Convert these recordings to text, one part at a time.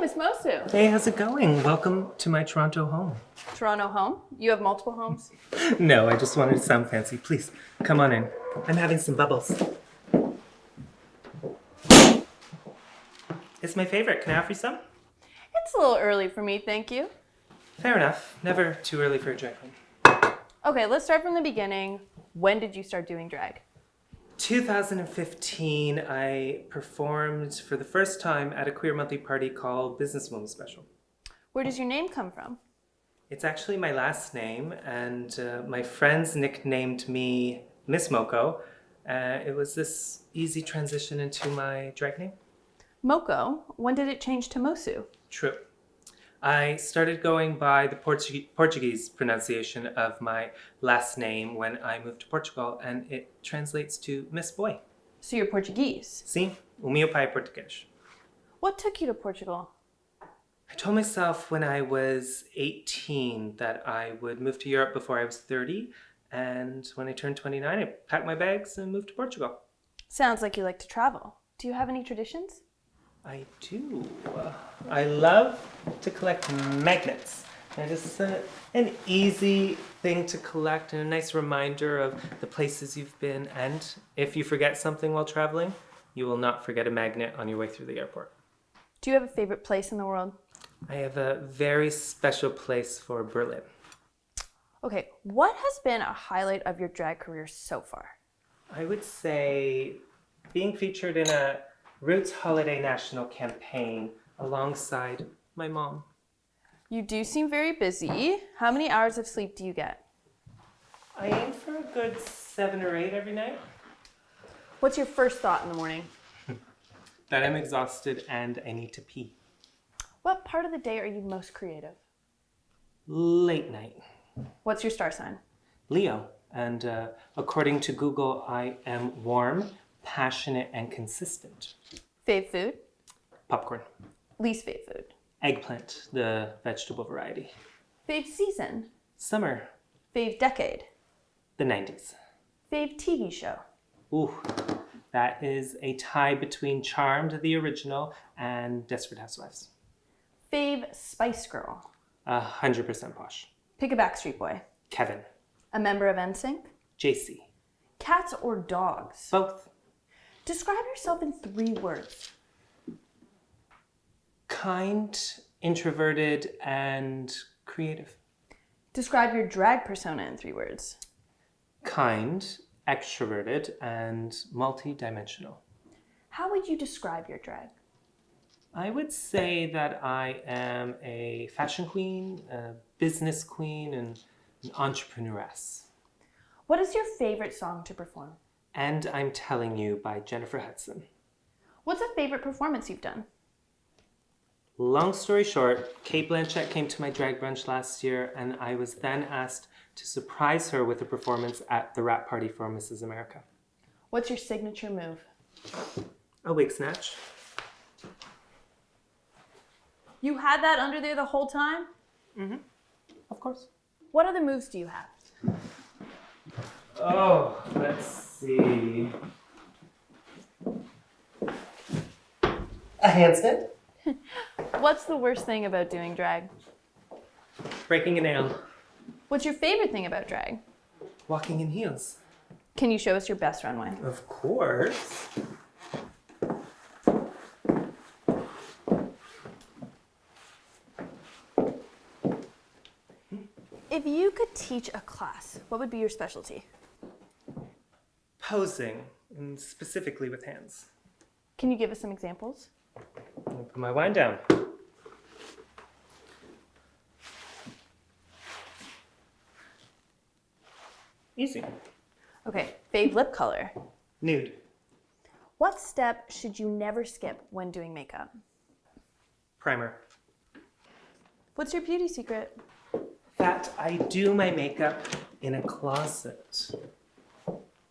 Miss Moço. Hey, how's it going? Welcome to my Toronto home. Toronto home? You have multiple homes? No, I just wanted to sound fancy. Please, come on in. I'm having some bubbles. It's my favorite. Can I offer you some? It's a little early for me, thank you. Fair enough. Never too early for a drag queen. Okay, let's start from the beginning. When did you start doing drag? 2015, I performed for the first time at a queer monthly party called Business Woman Special. Where does your name come from? It's actually my last name, and my friends nicknamed me Miss Moko. It was this easy transition into my drag name. Moko. When did it change to Moço? True. I started going by the Portuguese pronunciation of my last name when I moved to Portugal, and it translates to Miss Boy. So you're Portuguese. Sim, o meu pai é português. What took you to Portugal? I told myself when I was 18 that I would move to Europe before I was 30, and when I turned 29, I packed my bags and moved to Portugal. Sounds like you like to travel. Do you have any traditions? I do. I love to collect magnets. And it's an easy thing to collect and a nice reminder of the places you've been. And if you forget something while traveling, you will not forget a magnet on your way through the airport. Do you have a favorite place in the world? I have a very special place for Berlin. Okay, what has been a highlight of your drag career so far? I would say being featured in a Roots Holiday National campaign alongside my mom. You do seem very busy. How many hours of sleep do you get? I aim for a good 7 or 8 every night. What's your first thought in the morning? That I'm exhausted and I need to pee. What part of the day are you most creative? Late night. What's your star sign? Leo. And according to Google, I am warm, passionate, and consistent. Fave food? Popcorn. Least fave food? Eggplant, the vegetable variety. Fave season? Summer. Fave decade? The 90s. Fave TV show? Ooh, that is a tie between Charmed, the original, and Desperate Housewives. Fave Spice Girl? 100% posh. Pick a Backstreet Boy. Kevin. A member of NSYNC? JC. Cats or dogs? Both. Describe yourself in 3 words. Kind, introverted, and creative. Describe your drag persona in 3 words. Kind, extroverted, and multi-dimensional. How would you describe your drag? I would say that I am a fashion queen, a business queen, and an entrepreneuress. What is your favorite song to perform? And I'm Telling You by Jennifer Hudson. What's a favorite performance you've done? Long story short, Kate Blanchett came to my drag brunch last year, and I was then asked to surprise her with a performance at the wrap party for Mrs. America. What's your signature move? A wig snatch. You had that under there the whole time? Mm-hmm. Of course. What other moves do you have? Oh, let's see. A handstand. What's the worst thing about doing drag? Breaking a nail. What's your favorite thing about drag? Walking in heels. Can you show us your best runway? Of course. If you could teach a class, what would be your specialty? Posing, and specifically with hands. Can you give us some examples? I'll put my wine down. Easy. Okay, fave lip color. Nude. What step should you never skip when doing makeup? Primer. What's your beauty secret? That I do my makeup in a closet.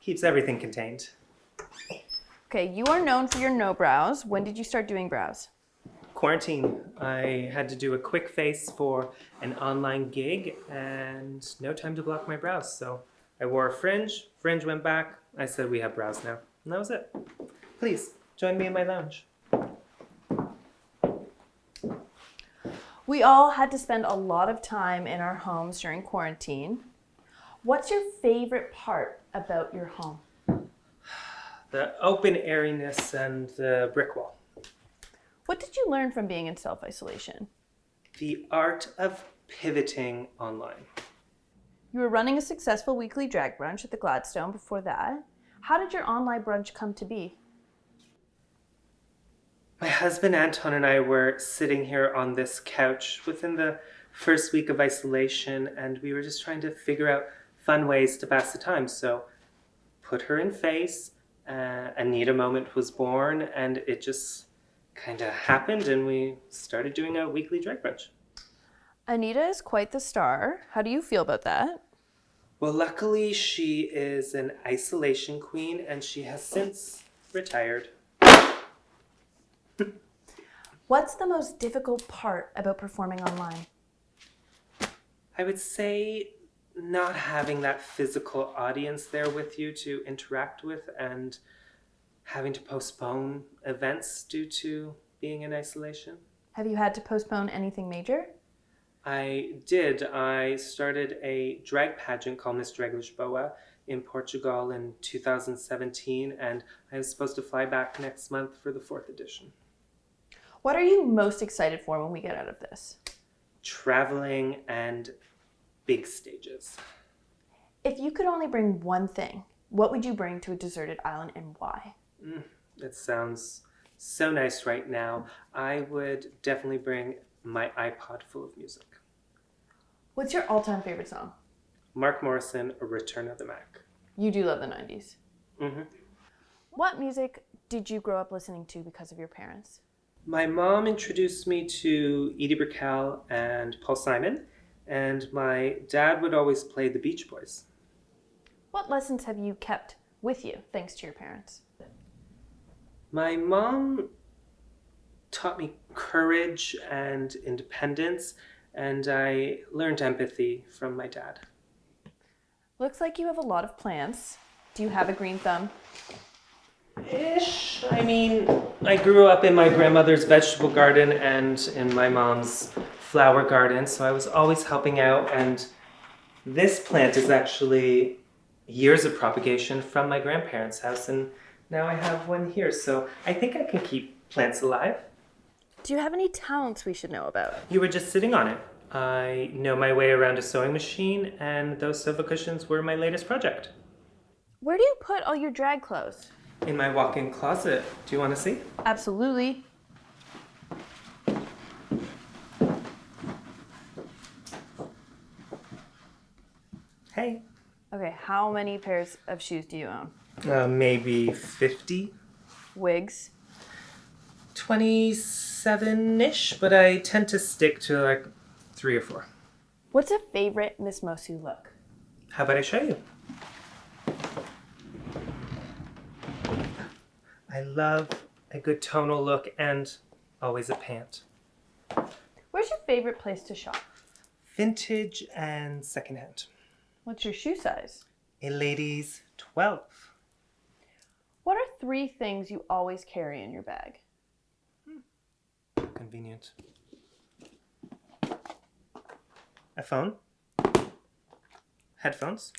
Keeps everything contained. Okay, you are known for your no brows. When did you start doing brows? Quarantine. I had to do a quick face for an online gig and no time to block my brows. So I wore a fringe went back. I said, we have brows now. And that was it. Please, join me in my lounge. We all had to spend a lot of time in our homes during quarantine. What's your favorite part about your home? The open airiness and the brick wall. What did you learn from being in self-isolation? The art of pivoting online. You were running a successful weekly drag brunch at the Gladstone before that. How did your online brunch come to be? My husband Anton and I were sitting here on this couch within the first week of isolation, and we were just trying to figure out fun ways to pass the time. So, put her in face, Anita moment was born, and it just kind of happened, and we started doing a weekly drag brunch. Anita is quite the star. How do you feel about that? Well, luckily, she is an isolation queen, and she has since retired. What's the most difficult part about performing online? I would say not having that physical audience there with you to interact with, and having to postpone events due to being in isolation. Have you had to postpone anything major? I did. I started a drag pageant called Miss Lisboa in Portugal in 2017, and I was supposed to fly back next month for the 4th edition. What are you most excited for when we get out of this? Traveling and big stages. If you could only bring one thing, what would you bring to a deserted island and why? That sounds so nice right now. I would definitely bring my iPod full of music. What's your all-time favorite song? Mark Morrison, Return of the Mac. You do love the 90s. Mm-hmm. What music did you grow up listening to because of your parents? My mom introduced me to Edie Brickell and Paul Simon, and my dad would always play the Beach Boys. What lessons have you kept with you thanks to your parents? My mom taught me courage and independence, and I learned empathy from my dad. Looks like you have a lot of plants. Do you have a green thumb? Ish. I mean, I grew up in my grandmother's vegetable garden and in my mom's flower garden, so I was always helping out, and this plant is actually years of propagation from my grandparents' house, and now I have one here, so I think I can keep plants alive. Do you have any talents we should know about? You were just sitting on it. I know my way around a sewing machine, and those sofa cushions were my latest project. Where do you put all your drag clothes? In my walk-in closet. Do you want to see? Absolutely. Hey. Okay, how many pairs of shoes do you own? Maybe 50? Wigs? 27-ish, but I tend to stick to like 3 or 4. What's a favorite Miss Moc look? How about I show you? I love a good tonal look and always a pant. Where's your favorite place to shop? Vintage and secondhand. What's your shoe size? A lady's 12. What are 3 things you always carry in your bag? Convenient. A phone, headphones,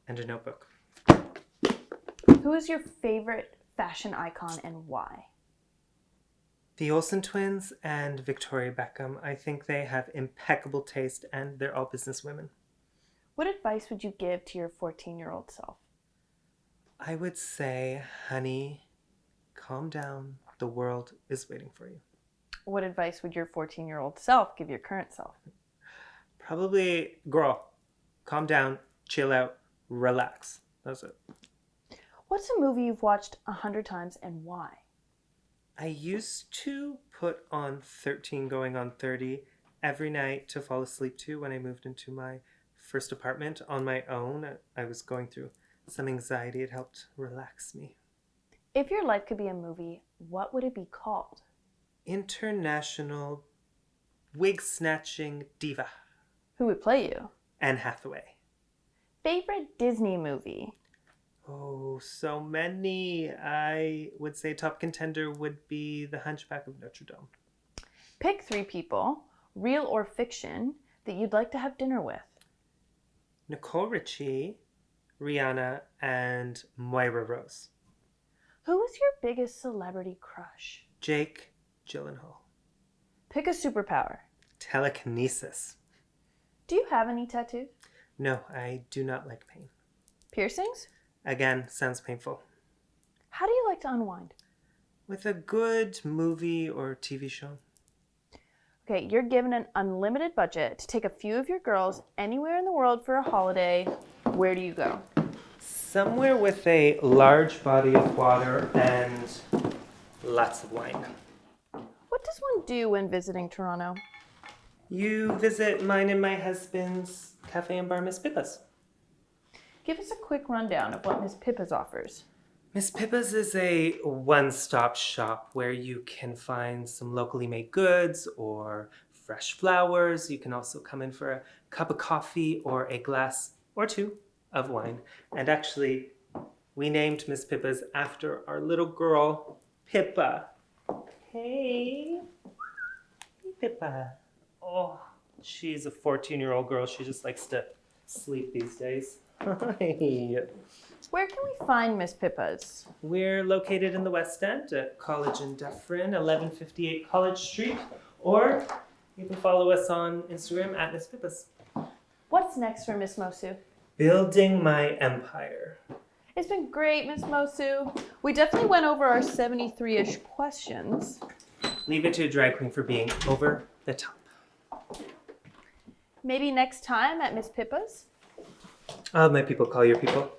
and a notebook. Who is your favorite fashion icon and why? The Olsen twins and Victoria Beckham. I think they have impeccable taste, and they're all business women. What advice would you give to your 14-year-old self? I would say, honey, calm down. The world is waiting for you. What advice would your 14-year-old self give your current self? Probably, girl, calm down, chill out, relax. That's it. What's a movie you've watched 100 times and why? I used to put on 13 going on 30 every night to fall asleep to when I moved into my first apartment on my own. I was going through some anxiety. It helped relax me. If your life could be a movie, what would it be called? International wig-snatching diva. Who would play you? Anne Hathaway. Favorite Disney movie? Oh, so many. I would say top contender would be The Hunchback of Notre Dame. Pick 3 people, real or fiction, that you'd like to have dinner with. Nicole Richie, Rihanna, and Moira Rose. Who is your biggest celebrity crush? Jake Gyllenhaal. Pick a superpower. Telekinesis. Do you have any tattoos? No, I do not like pain. Piercings? Again, sounds painful. How do you like to unwind? With a good movie or TV show. Okay, you're given an unlimited budget to take a few of your girls anywhere in the world for a holiday. Where do you go? Somewhere with a large body of water and lots of wine. What does one do when visiting Toronto? You visit mine and my husband's cafe and bar, Miss Pippa's. Give us a quick rundown of what Miss Pippa's offers. Miss Pippa's is a one-stop shop where you can find some locally made goods or fresh flowers. You can also come in for a cup of coffee or a glass or 2 of wine. And actually, we named Miss Pippa's after our little girl, Pippa. Hey. Hey, Pippa. Oh, she's a 14-year-old girl. She just likes to sleep these days. Hi. Where can we find Miss Pippa's? We're located in the West End at College and Dufferin, 1158 College Street. Or you can follow us on Instagram at Miss Pippa's. What's next for Miss Moço? Building my empire. It's been great, Miss Moço. We definitely went over our 73-ish questions. Leave it to a drag queen for being over the top. Maybe next time at Miss Pippa's? I'll have my people call your people.